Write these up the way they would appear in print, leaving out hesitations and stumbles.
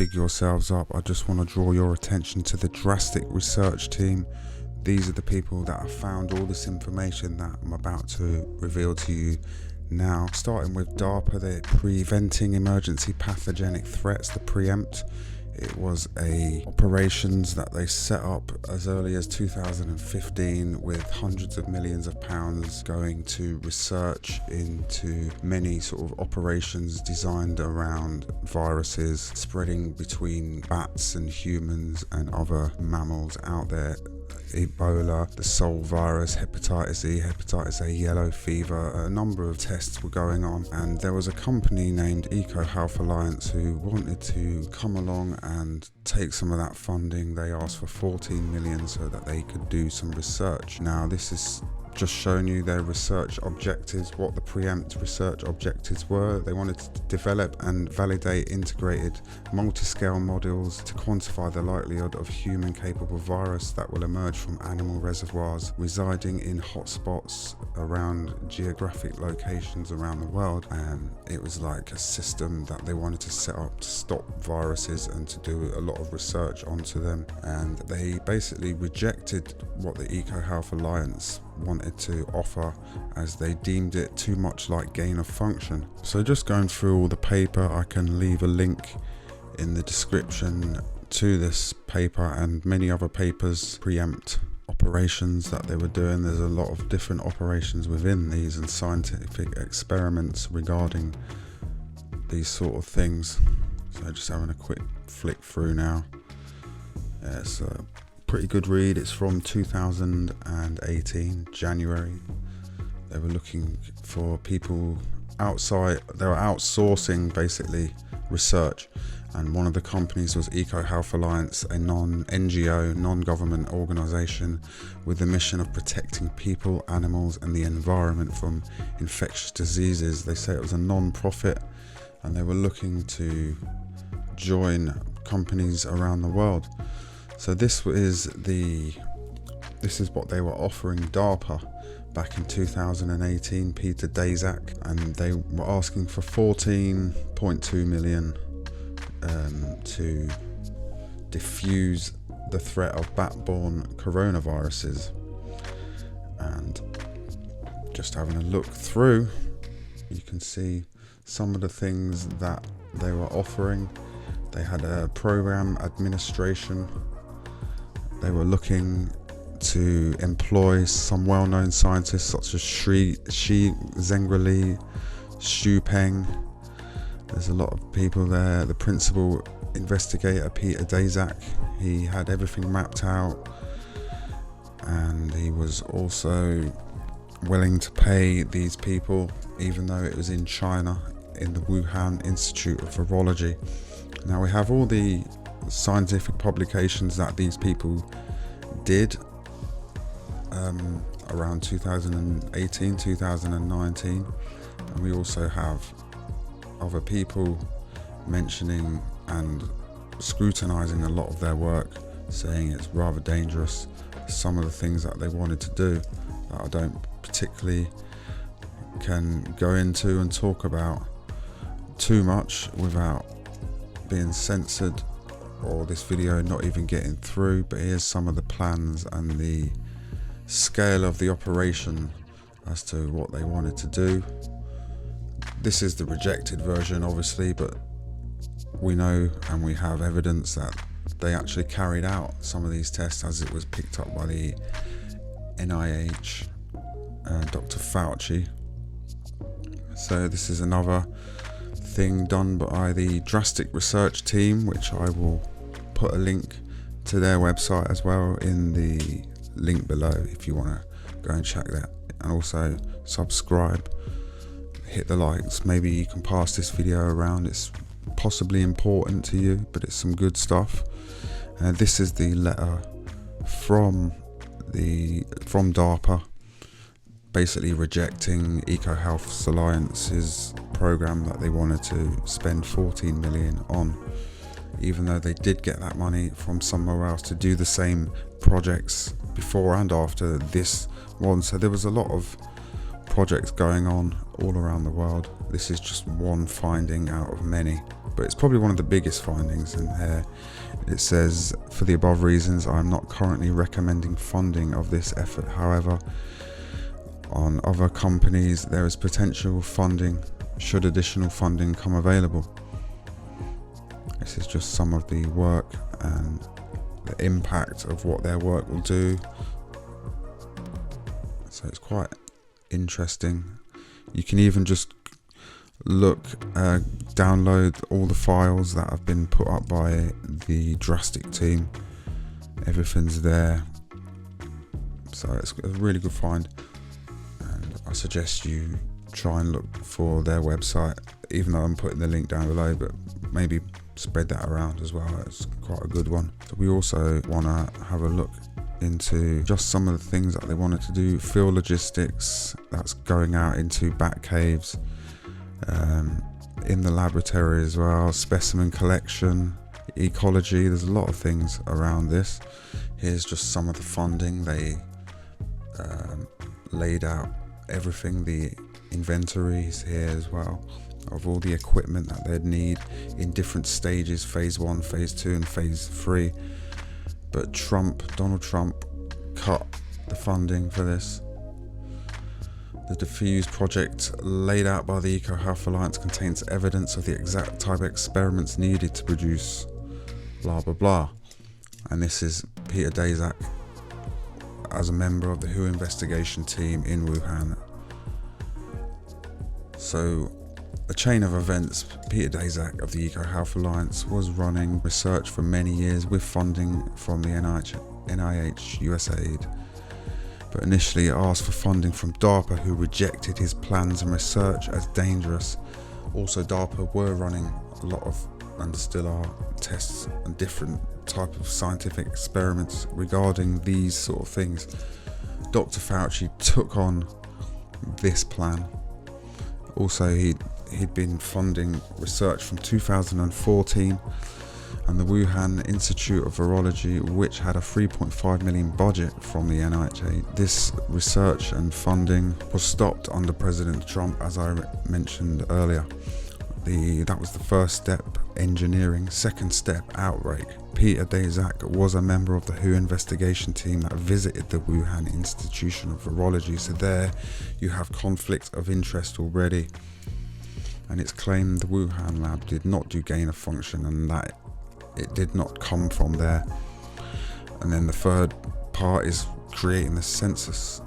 big yourselves up, I just want to draw your attention to the Drastic research team. These are the people that have found all this information that I'm about to reveal to you now. Starting with Darpa, the Preventing Emergency Pathogenic Threats, the PREEMPT. It was a operations that they set up as early as 2015 with hundreds of millions of pounds going to research into many sort of operations designed around viruses spreading between bats and humans and other mammals out there. Ebola, the Sol virus, hepatitis E, hepatitis A, yellow fever, a number of tests were going on, and there was a company named EcoHealth Alliance who wanted to come along and take some of that funding. They asked for 14 million so that they could do some research. Now this is just showing you their research objectives, what the PREEMPT research objectives were. They wanted to develop and validate integrated multi-scale models to quantify the likelihood of human-capable virus that will emerge from animal reservoirs residing in hotspots around geographic locations around the world. And it was like a system that they wanted to set up to stop viruses and to do a lot of research onto them. And they basically rejected what the EcoHealth Alliance wanted to offer, as they deemed it too much like gain of function. So just going through all the paper, I can leave a link in the description to this paper and many other papers, PREEMPT operations that they were doing. There's a lot of different operations within these and scientific experiments regarding these sort of things. So just having a quick flick through now. It's a pretty good read. It's from 2018 January. They were looking for people outside. They were outsourcing basically research, and one of the companies was EcoHealth Alliance, a non-NGO, non-government organization with the mission of protecting people, animals and the environment from infectious diseases. They say it was a non-profit, and they were looking to join companies around the world. So this is what they were offering Darpa back in 2018, Peter Daszak, and they were asking for 14.2 million to diffuse the threat of bat-borne coronaviruses. And just having a look through, you can see some of the things that they were offering. They had a program administration. They were looking to employ some well-known scientists such as Shi Zhengli, Xu Peng. There's a lot of people there. The principal investigator, Peter Daszak, he had everything mapped out, and he was also willing to pay these people, even though it was in China, in the Wuhan Institute of Virology. Now we have all the scientific publications that these people did around 2018, 2019, and we also have other people mentioning and scrutinizing a lot of their work, saying it's rather dangerous. Some of the things that they wanted to do that I don't particularly can go into and talk about too much without being censored, or this video not even getting through. But here's some of the plans and the scale of the operation as to what they wanted to do. This is the rejected version, obviously, but we know and we have evidence that they actually carried out some of these tests, as it was picked up by the NIH, Dr. Fauci. So this is another thing done by the Drastic research team, which I will put a link to their website as well in the link below if you want to go and check that. And also subscribe, hit the likes. Maybe you can pass this video around. It's possibly important to you, but it's some good stuff. This is the letter from Darpa, basically rejecting EcoHealth Alliance's program that they wanted to spend 14 million on, even though they did get that money from somewhere else to do the same projects before and after this one. So there was a lot of projects going on all around the world. This is just one finding out of many, but it's probably one of the biggest findings in here. It says, for the above reasons, I am not currently recommending funding of this effort. However, on other companies, there is potential funding should additional funding come available. This is just some of the work and the impact of what their work will do. So it's quite interesting. You can even just download all the files that have been put up by the Drastic team. Everything's there. So it's a really good find. And I suggest you try and look for their website, even though I'm putting the link down below, but maybe spread that around as well. It's quite a good one. So we also want to have a look into just some of the things that they wanted to do. Field logistics, that's going out into bat caves, in the laboratory as well, specimen collection, ecology. There's a lot of things around this. Here's just some of the funding. They laid out everything, the inventories here as well, of all the equipment that they'd need in different stages, phase 1, phase 2 and phase 3. But Donald Trump cut the funding for this. The Diffuse project laid out by the EcoHealth Alliance contains evidence of the exact type of experiments needed to produce blah blah blah. And this is Peter Daszak as a member of the WHO investigation team in Wuhan. So a chain of events. Peter Daszak of the EcoHealth Alliance was running research for many years with funding from the NIH USAID, but initially asked for funding from Darpa, who rejected his plans and research as dangerous. Also, Darpa were running a lot of, and still are, tests and different type of scientific experiments regarding these sort of things. Dr. Fauci took on this plan. Also, he'd been funding research from 2014, and the Wuhan Institute of Virology, which had a 3.5 million budget from the NIH. This research and funding was stopped under President Trump, as I mentioned earlier. That was the first step, engineering. Second step, outbreak. Peter Daszak was a member of the WHO investigation team that visited the Wuhan Institute of Virology. So there you have conflict of interest already. And it's claimed the Wuhan lab did not do gain of function and that it did not come from there. And then the third part is creating the census.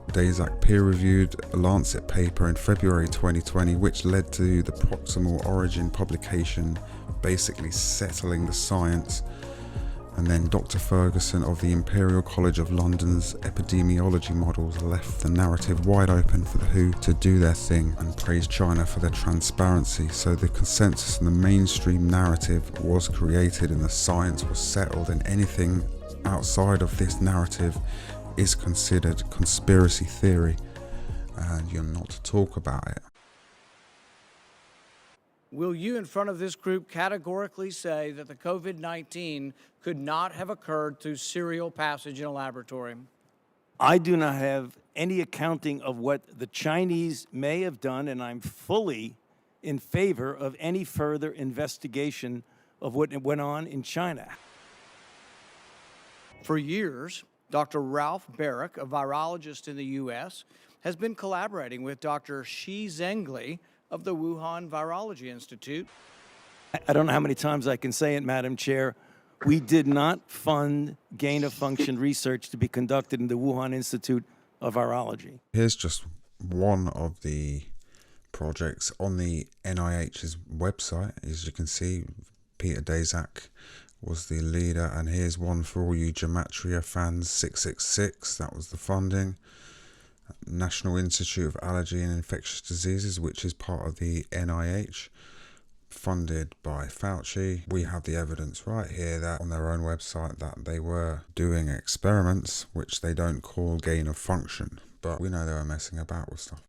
Daszak peer-reviewed a Lancet paper in February 2020, which led to the proximal origin publication, basically settling the science. And then Dr. Ferguson of the Imperial College of London's epidemiology models left the narrative wide open for the WHO to do their thing and praised China for their transparency. So the consensus and the mainstream narrative was created and the science was settled, and anything outside of this narrative is considered conspiracy theory and you're not to talk about it. Will you, in front of this group, categorically say that the COVID-19 could not have occurred through serial passage in a laboratory? I do not have any accounting of what the Chinese may have done, and I'm fully in favor of any further investigation of what went on in China. For years, Dr. Ralph Barrick, a virologist in the U.S., has been collaborating with Dr. Shi Zhengli of the Wuhan Virology Institute. I don't know how many times I can say it, Madam Chair. We did not fund gain-of-function research to be conducted in the Wuhan Institute of Virology. Here's just one of the projects on the NIH's website. As you can see, Peter Daszak was the leader, and here's one for all you Gematria fans, 666, that was the funding. National Institute of Allergy and Infectious Diseases, which is part of the NIH, funded by Fauci. We have the evidence right here that on their own website that they were doing experiments which they don't call gain of function, but we know they were messing about with stuff.